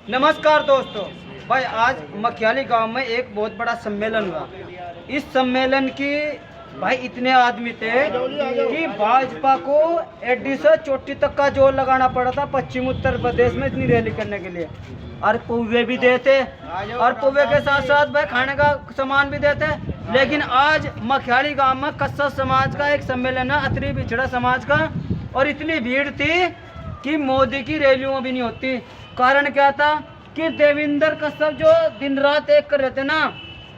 नमस्कार दोस्तों। भाई आज मखियाली गांव में एक बहुत बड़ा सम्मेलन हुआ। इस सम्मेलन की भाई इतने आदमी थे कि भाजपा को एडी से चोटी तक का जोर लगाना पड़ा था पश्चिम उत्तर प्रदेश में इतनी रैली करने के लिए। और पुवे भी देते और पुवे के साथ साथ भाई खाने का सामान भी देते। लेकिन आज मखियाली गांव में कस्सा समाज का एक सम्मेलन है, अतरी पिछड़ा समाज का, और इतनी भीड़ थी कि मोदी की रैलियों में भी नहीं होती। कारण क्या था कि देवेंद्र कश्यप जो दिन रात एक कर रहे थे ना,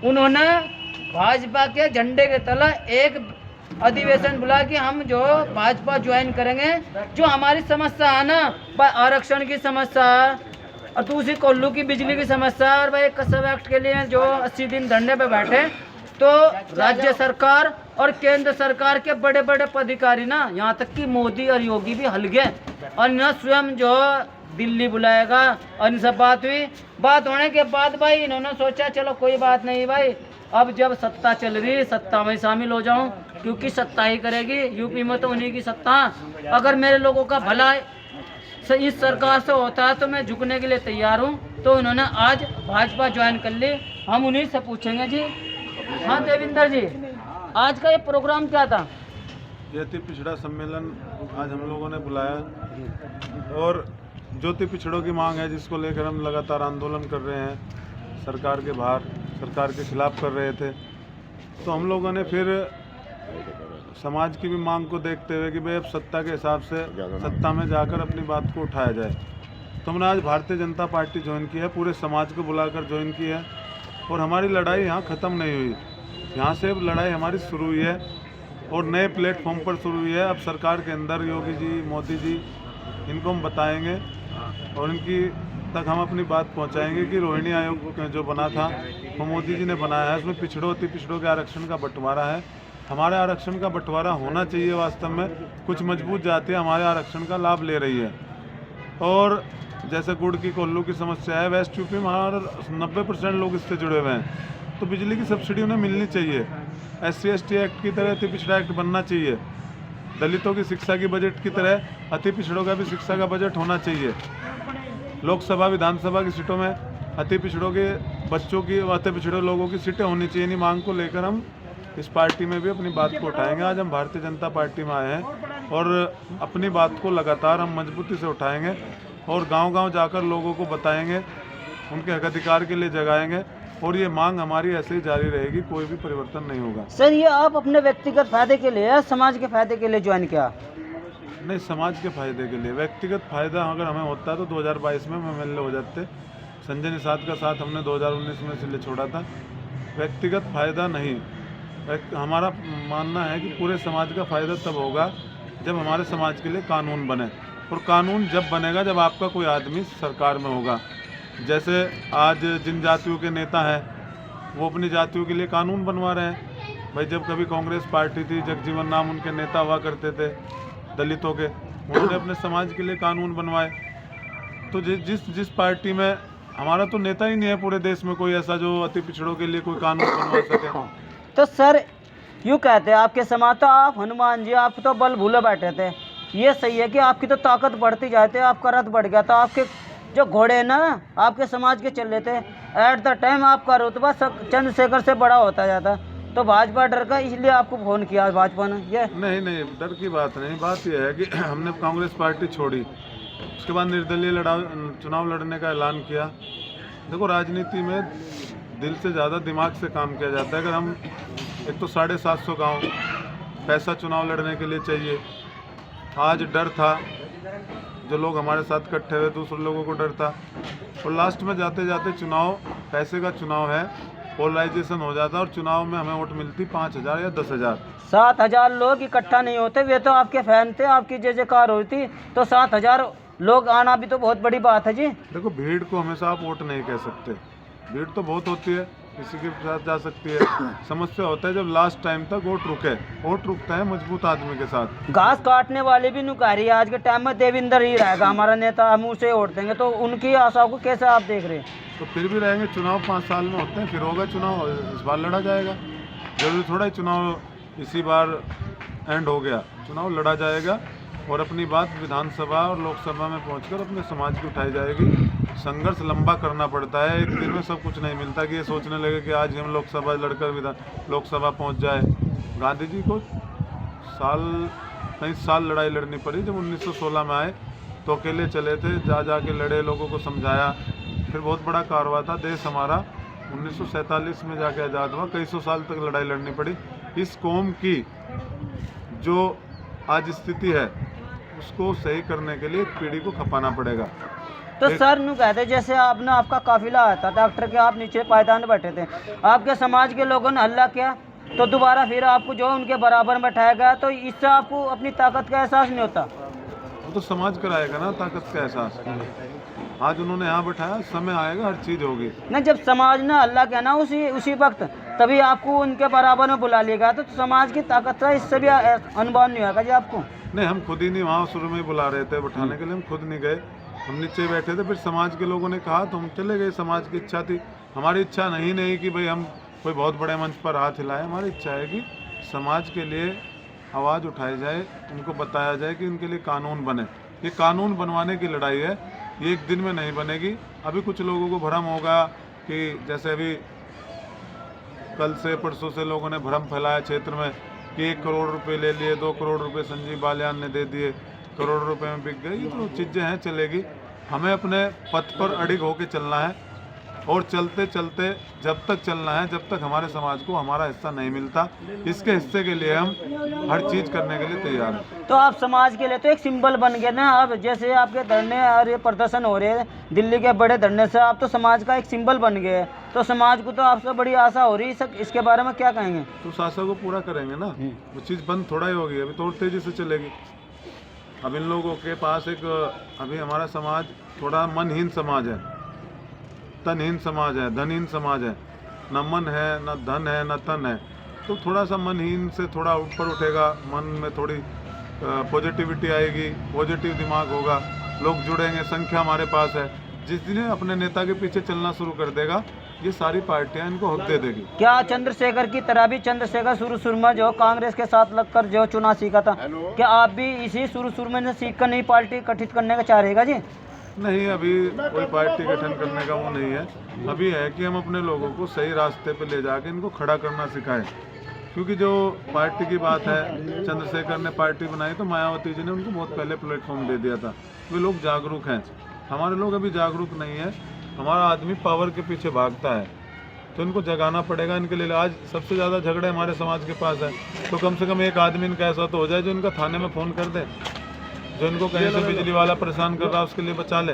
उन्होंने भाजपा के झंडे के तले एक अधिवेशन बुला कि हम जो भाजपा ज्वाइन करेंगे। जो हमारी समस्या है ना भाई, आरक्षण की समस्या है और दूसरी कोल्लू की बिजली की समस्या है, और भाई कश्यप एक्ट के लिए जो 80 दिन धरने पे बैठे, तो राज्य सरकार और केंद्र सरकार के बड़े बड़े पदाधिकारी ना, यहाँ तक कि मोदी और योगी भी हल गए और न स्वयं जो दिल्ली बुलाएगा। और इनसे बात हुई। बात होने के बाद भाई इन्होंने सोचा चलो कोई बात नहीं भाई, अब जब सत्ता चल रही सत्ता में शामिल हो जाऊं, क्योंकि सत्ता ही करेगी। यूपी में तो उन्हीं की सत्ता। अगर मेरे लोगों का भला इस सरकार से होता है तो मैं झुकने के लिए तैयार हूँ। तो इन्होंने आज भाजपा ज्वाइन कर ली। हम उन्हीं से पूछेंगे जी। हाँ देवेंद्र जी, आज का ये प्रोग्राम क्या था? ये अति पिछड़ा सम्मेलन आज हम लोगों ने बुलाया और जो अति पिछड़ों की मांग है, जिसको लेकर हम लगातार आंदोलन कर रहे हैं, सरकार के बाहर सरकार के खिलाफ कर रहे थे। तो हम लोगों ने फिर समाज की भी मांग को देखते हुए कि भाई अब सत्ता के हिसाब से सत्ता में जाकर अपनी बात को उठाया जाए, तो हमने आज भारतीय जनता पार्टी ज्वाइन की है। पूरे समाज को बुलाकर ज्वाइन की है और हमारी लड़ाई यहाँ ख़त्म नहीं हुई। यहाँ से लड़ाई हमारी शुरू हुई है और नए प्लेटफॉर्म पर शुरू हुई है। अब सरकार के अंदर योगी जी, मोदी जी, इनको हम बताएंगे और इनकी तक हम अपनी बात पहुंचाएंगे कि रोहिणी आयोग जो बना था वो मोदी जी ने बनाया है, उसमें पिछड़ों अति पिछड़ों के आरक्षण का बंटवारा है। हमारे आरक्षण का बंटवारा होना चाहिए। वास्तव में कुछ मजबूत जातियाँ हमारे आरक्षण का लाभ ले रही है। और जैसे गुड़ की कोल्लू की समस्या है, वेस्ट यूपी में हमारे 90% लोग इससे जुड़े हुए हैं, तो बिजली की सब्सिडी उन्हें मिलनी चाहिए। SC/ST एक्ट की तरह अति पिछड़ा एक्ट बनना चाहिए। दलितों की शिक्षा की बजट की तरह अति पिछड़ों का भी शिक्षा का बजट होना चाहिए। लोकसभा विधानसभा की सीटों में अति पिछड़ों के बच्चों की, अति पिछड़े लोगों की सीटें होनी चाहिए। इन्हीं मांग को लेकर हम इस पार्टी में भी अपनी बात को उठाएंगे। आज हम भारतीय जनता पार्टी में आए हैं और अपनी बात को लगातार हम मजबूती से उठाएंगे और गांव-गांव जाकर लोगों को बताएंगे, उनके हक अधिकार के लिए जगाएंगे और ये मांग हमारी ऐसे ही जारी रहेगी। कोई भी परिवर्तन नहीं होगा। सर, ये आप अपने व्यक्तिगत फायदे के लिए, समाज के फायदे के लिए ज्वाइन किया? नहीं, समाज के फायदे के लिए। व्यक्तिगत फायदा अगर हमें होता तो 2022 में हम MLA हो जाते। संजय निषाद का साथ हमने 2019 में इसलिए छोड़ा था। व्यक्तिगत फायदा नहीं, हमारा मानना है कि पूरे समाज का फायदा तब होगा जब हमारे समाज के लिए कानून बने। और कानून जब बनेगा जब आपका कोई आदमी सरकार में होगा। जैसे आज जिन जातियों के नेता हैं वो अपनी जातियों के लिए कानून बनवा रहे हैं। भाई जब कभी कांग्रेस पार्टी थी, जगजीवन राम उनके नेता हुआ करते थे दलितों के, उन्होंने अपने समाज के लिए कानून बनवाए। तो जिस पार्टी में हमारा तो नेता ही नहीं है पूरे देश में कोई ऐसा जो अति पिछड़ों के लिए कोई कानून बनवा सके। तो सर यूँ कहते हैं आपके समाज, तो आप हनुमान जी, आप तो बल भूले बैठे थे। ये सही है कि आपकी तो ताकत बढ़ती जाती है, आपका रथ बढ़ गया था। आपके जो घोड़े ना आपके समाज के चल रहे थे, एट द टाइम आपका रुतबा चंद्रशेखर से बड़ा होता जाता। तो भाजपा डर का, इसलिए आपको फोन किया भाजपा ने। ये नहीं, डर की बात नहीं। बात यह है कि हमने कांग्रेस पार्टी छोड़ी, उसके बाद निर्दलीय चुनाव लड़ने का ऐलान किया। देखो, राजनीति में दिल से ज़्यादा दिमाग से काम किया जाता है। अगर हम एक तो 750 गाँव पैसा चुनाव लड़ने के लिए चाहिए। आज डर था, जो लोग हमारे साथ इकट्ठे हुए, दूसरे लोगों को डर था। और लास्ट में जाते जाते चुनाव पैसे का चुनाव है, पोलराइजेशन हो जाता और चुनाव में हमें वोट मिलती 5000 या 10,000। 7,000 लोग इकट्ठा नहीं होते। वे तो आपके फैन थे, आपकी जय जयकार होती। तो 7,000 लोग आना भी तो बहुत बड़ी बात है जी। देखो, भीड़ को हमेशा आप वोट नहीं कह सकते। भीड़ तो बहुत होती है, किसी के साथ जा सकती है। समस्या होता है जब लास्ट टाइम तक वोट रुके। वोट रुकता है मजबूत आदमी के साथ। घास काटने वाले भी नुकारी है। आज के टाइम में देवेंद्र ही रहेगा हमारा नेता, हम उसे वोट देंगे। तो उनकी आशाओं को कैसे आप देख रहे हैं? तो फिर भी रहेंगे। चुनाव 5 साल में होते हैं, फिर होगा चुनाव। इस बार लड़ा जाएगा। जरूरी थोड़ा ही चुनाव इसी बार एंड हो गया। चुनाव लड़ा जाएगा और अपनी बात विधानसभा और लोकसभा में पहुंचकर अपने समाज की उठाई जाएगी। संघर्ष लंबा करना पड़ता है, एक दिन में सब कुछ नहीं मिलता कि ये सोचने लगे कि आज हम लोकसभा लड़कर लोकसभा पहुंच जाए। गांधी जी को कई साल लड़ाई लड़नी पड़ी। जब 1916 में आए तो अकेले चले थे, जा के लड़े, लोगों को समझाया, फिर बहुत बड़ा कारवा था। देश हमारा 1947 में जाके आज़ाद हुआ। कई सौ साल तक लड़ाई लड़नी पड़ी। इस कौम की जो आज स्थिति है उसको सही करने के लिए एक पीढ़ी को खपाना पड़ेगा। तो सर नु कहते जैसे आपने आपका काफिला आया था डॉक्टर के, आप नीचे पायदान बैठे थे, आपके समाज के लोगों ने हल्ला किया तो दोबारा फिर आपको जो उनके बराबर में बैठाया गया, तो इससे आपको अपनी ताकत का एहसास नहीं होता? वो तो समाज कराएगा ना ताकत का एहसास। आज उन्होंने यहाँ बैठाया, समय आएगा हर चीज़ होगी। नहीं, जब समाज ने हल्ला किया ना उसी वक्त तभी आपको उनके बराबर में बुला लिया गया, तो समाज की ताकत का इससे भी अनुभव नहीं होगा जी आपको? नहीं, हम खुद ही नहीं, वहाँ शुरू में ही बुला रहे थे बैठाने के लिए, हम खुद नहीं गए, हम नीचे बैठे थे। फिर समाज के लोगों ने कहा तो हम चले गए। समाज की इच्छा थी, हमारी इच्छा नहीं कि भाई हम कोई बहुत बड़े मंच पर हाथ हिलाए। हमारी इच्छा है कि समाज के लिए आवाज़ उठाई जाए, उनको बताया जाए कि उनके लिए कानून बने। ये कानून बनवाने की लड़ाई है, ये एक दिन में नहीं बनेगी। अभी कुछ लोगों को भ्रम होगा कि जैसे अभी कल से परसों से लोगों ने भ्रम फैलाया क्षेत्र में कि 1 करोड़ रुपए ले लिए, 2 करोड़ रुपए संजीव बालियान ने दे दिए, करोड़ रुपए में बिक गई। ये तो चीज़ें हैं, चलेगी। हमें अपने पथ पर अडिग होकर चलना है और चलते चलते जब तक चलना है जब तक हमारे समाज को हमारा हिस्सा नहीं मिलता। इसके हिस्से के लिए हम हर चीज़ करने के लिए तैयार हैं। तो आप समाज के लिए तो एक सिंबल बन गए ना। अब जैसे आपके धरने और ये प्रदर्शन हो रहे हैं दिल्ली के बड़े धरने से, आप तो समाज का एक सिंबल बन गए। तो समाज को तो आपसे बड़ी आशा हो रही है, इसके बारे में क्या कहेंगे? तो उस आशा को पूरा करेंगे ना, वो चीज़ बंद थोड़ा ही होगी, अभी तो और तेज़ी से चलेगी। अब इन लोगों के पास अभी हमारा समाज थोड़ा मनहीन समाज है, तनहीन समाज है, धनहीन समाज है। न मन है, न धन है, न तन है। तो थोड़ा सा मनहीन से थोड़ा ऊपर उठेगा, मन में थोड़ी पॉजिटिविटी आएगी, पॉजिटिव दिमाग होगा, लोग जुड़ेंगे। संख्या हमारे पास है। जिस दिन अपने नेता के पीछे चलना शुरू कर देगा, ये सारी पार्टियां इनको हक दे देगी। क्या चंद्रशेखर की तरह भी, चंद्रशेखर शुरू में जो कांग्रेस के साथ लगकर जो चुनाव सीखा था, क्या आप भी इसी शुरू में सीख कर नई पार्टी गठित करने का चाह रहेगा जी? नहीं, अभी कोई पार्टी गठन करने का वो नहीं है। अभी है कि हम अपने लोगों को सही रास्ते पे ले जाके इनको खड़ा करना सिखाएं। क्योंकि जो पार्टी की बात है, चंद्रशेखर ने पार्टी बनाई तो मायावती जी ने उनको बहुत पहले प्लेटफॉर्म दे दिया था। वे लोग जागरूक हैं, हमारे लोग अभी जागरूक नहीं है। हमारा आदमी पावर के पीछे भागता है, तो इनको जगाना पड़ेगा। इनके लिए आज सबसे ज़्यादा झगड़े हमारे समाज के पास है, तो कम से कम एक आदमी इनका ऐसा तो हो जाए जो इनका थाने में फ़ोन कर दे, जो इनको कहीं से बिजली वाला परेशान कर रहा है उसके लिए बचा ले।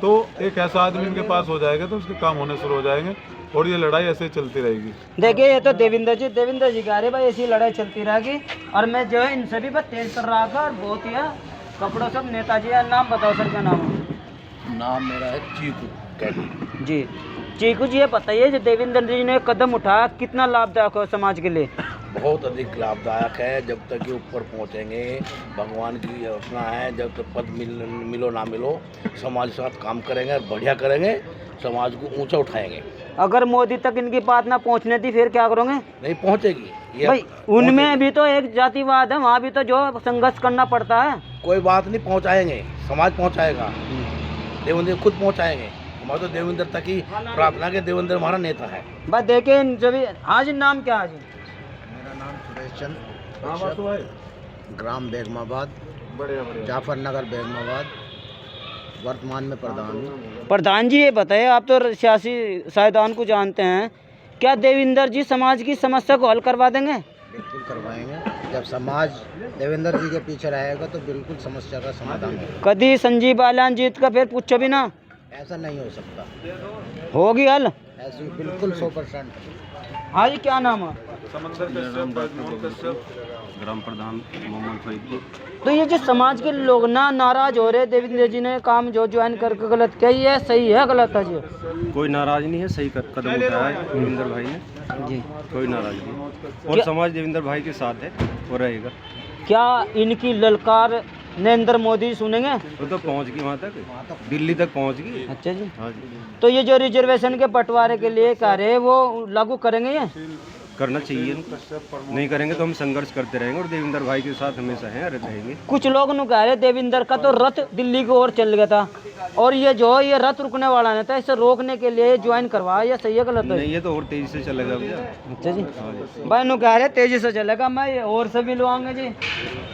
तो एक ऐसा आदमी इनके पास हो जाएगा तो उसके काम होने शुरू हो जाएंगे और ये लड़ाई ऐसे ही चलती रहेगी। देखिए, ये तो देवेंद्र जी कह रहे भाई ऐसी लड़ाई चलती रहेगी। और मैं जो है इन सभी पर तेज कर रहा था और बहुत ही है कपड़ों सब नेताजी है। नाम बताओ सर, क्या नाम है? नाम मेरा है चीकू जी। चीकू जी, ये बताइए जो देवेंद्र जी ने कदम उठाया कितना लाभदायक हो समाज के लिए? बहुत अधिक लाभदायक है। जब तक ये ऊपर पहुंचेंगे, भगवान की रचना है, जब तक पद मिलो ना मिलो, समाज के साथ काम करेंगे और बढ़िया करेंगे, समाज को ऊंचा उठाएंगे। अगर मोदी तक इनकी बात ना पहुंचने दी फिर क्या करोगे? नहीं पहुंचेगी ये भाई, उनमें भी तो एक जातिवाद है, वहाँ भी तो जो संघर्ष करना पड़ता है। कोई बात नहीं, पहुंचाएंगे, समाज पहुंचाएगा, देवेंद्र खुद पहुंचाएंगे। हमारा तो देवेंद्र तक ही प्रार्थना के, देवेंद्र हमारा नेता है। बस देखिए जब आज नाम क्या है? मेरा नाम सुरेश चंद, ग्राम बेगमाबाद, जाफर नगर बेगमाबाद, वर्तमान में प्रधान हूँ। प्रधान जी, ये बताइए, आप तो सियासी सायदान को जानते हैं, क्या देवेंद्र जी समाज की समस्या को हल करवा देंगे? बिल्कुल करवाएंगे। जब समाज देवेंद्र जी के पीछे रहेगा तो बिल्कुल समस्या का समाधान होगा। कभी संजीव बालियान जीत का फिर पूछो भी ना? ऐसा नहीं हो सकता, होगी हल? ऐसी बिल्कुल 100%। हाँ जी, क्या नाम है? ग्राम प्रधान मोहम्मद फरीदपुर। तो ये जो समाज के लोग ना नाराज हो रहे, देवेंद्र जी ने काम जो ज्वाइन करके गलत किया, ये सही है गलत है जी? कोई नाराज नहीं है, सही कदम उठाया है देवेंद्र भाई ने जी, कोई नाराज नहीं। और समाज देवेंद्र भाई के साथ है और रहेगा। क्या इनकी ललकार नरेंद्र मोदी सुनेंगे? वो तो पहुंच गई वहाँ तक, दिल्ली तक पहुंच गई। अच्छा जी। हाँ जी। तो ये जो रिजर्वेशन के बंटवारे के लिए कह रहे हैं वो लागू करेंगे ये? करना चाहिए इनको। नहीं करेंगे तो हम संघर्ष करते रहेंगे और देवेंद्र भाई के साथ हमेशा हैं रहेंगे। कुछ लोग नु कह रहे देवेंद्र का तो रथ दिल्ली की ओर चल गया था और ये रथ रुकने वाला नहीं था, इसे रोकने के लिए ज्वाइन करवाया, ये सही है गलत है? नहीं, ये तो और तेजी से चलेगा भैया। अच्छा जी, भाई नु कह रहे तेजी से चलेगा, मैं और से भी लुआऊंगा जी।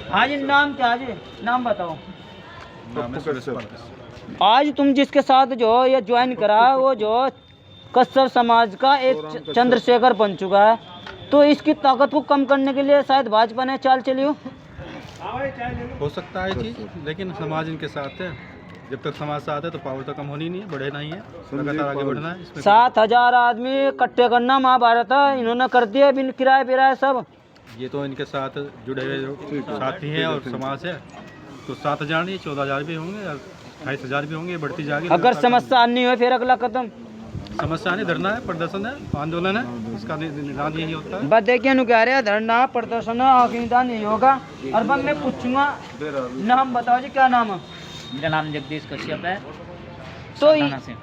हाँ जी, नाम क्या जी, नाम बताओ। आज तुम जिसके साथ जो ये ज्वाइन करा वो जो कश्यप समाज का एक चंद्रशेखर बन चुका है, तो इसकी ताकत को कम करने के लिए शायद भाजपा ने चाल चली हो सकता है चीज़, लेकिन समाज इनके साथ है। जब तक समाज साथ है तो पावर तो कम होनी नहीं है, बढ़ना ही है, लगातार आगे बढ़ना है। इसमें 7,000 आदमी इकट्ठे करना महाभारत है, इन्होंने कर दिया बिन किराए पिराए सब। ये तो इनके साथ जुड़े हुए जो साथी हैं और समाज है, तो 7,000 नहीं 14,000 भी होंगे, 28,000 भी होंगे, बढ़ती जाएगी। अगर समस्या नहीं हुई फिर अगला कदम समस्या नहीं, धरना है, प्रदर्शन है, आंदोलन है, इसका निदान यही होता है। बस देखिए नु कह रहे हैं धरना प्रदर्शन आखिरदान नहीं होगा। और बस मैं पूछूंगा, नाम बताओ जी, क्या नाम है? मेरा नाम जगदीश कश्यप है। तो साताना से।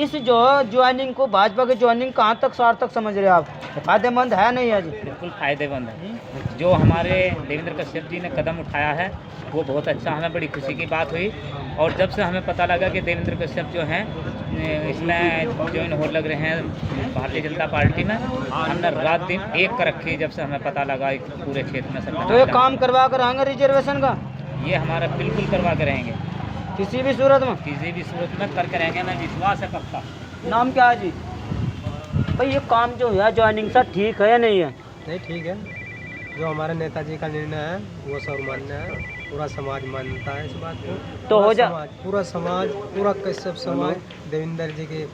इस जो ज्वाइनिंग को, भाजपा की ज्वाइनिंग कहाँ तक सार्थक समझ रहे हैं आप? फायदेमंद है नहीं है जी? बिल्कुल फायदेमंद है। जो हमारे देवेंद्र कश्यप जी ने कदम उठाया है वो बहुत अच्छा, हमें बड़ी खुशी की बात हुई। और जब से हमें पता लगा कि देवेंद्र कश्यप जो हैं इसमें ज्वाइन हो लग रहे हैं भारतीय जनता पार्टी में, हमने रात दिन एक कर रखी जब से हमें पता लगा पूरे क्षेत्र में सब। तो ये काम करवा कर आएंगे रिजर्वेशन का? ये हमारा बिल्कुल करवा के रहेंगे, किसी भी सूरत में? किसी भी सूरत में करके रहेंगे, हमें विश्वास है पक्का। नाम क्या है जी? भाई ये काम जो है ज्वाइनिंग सा ठीक है या नहीं है? नहीं ठीक है, जो हमारे नेताजी का निर्णय है वो सर्वमान्य है, पूरा समाज मानता है इस बात को। तो हो जा पूरा समाज, पूरा कश्यप समाज देवेंद्र जी के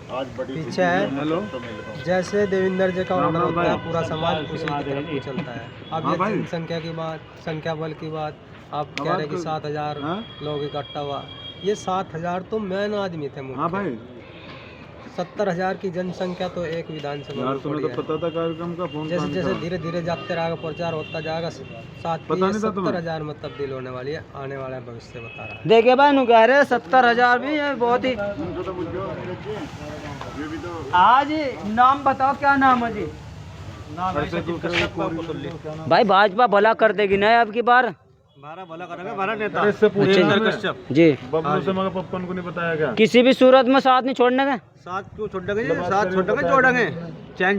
पीछे है। जैसे देवेंद्र जी का ऑर्डर होता है पूरा समाज उसी की तरफ को चलता है। अब ये जनसंख्या की बात, संख्या बल की बात, आप कह रहे कि 7,000 लोग इकट्ठा हुआ, ये 7,000 तो मेन आदमी थे मुख्य। 70,000 की जनसंख्या तो एक विधानसभा में पड़ी है। पता था कार्यक्रम का फोन। जैसे जैसे धीरे धीरे जाते रहेगा, प्रचार होता जाएगा, 70,000 में तब्दील होने वाली है, आने वाला भविष्य बता रहा है। देखिए भाई नु कह रहे 70,000 भी है, बहुत ही। आज नाम बताओ, क्या नाम है जी? भाई भाजपा भला कर देगी ना अब की बार? भला करेंगे, हमारा नेता देवेंद्र कश्यप जी। बबलू से मगर पप्पन को नहीं बताया क्या? किसी भी सूरत में साथ नहीं छोड़ने का? साथ क्यों छोड़ेंगे, साथ छोड़ेंगे, जोड़ेंगे, चैन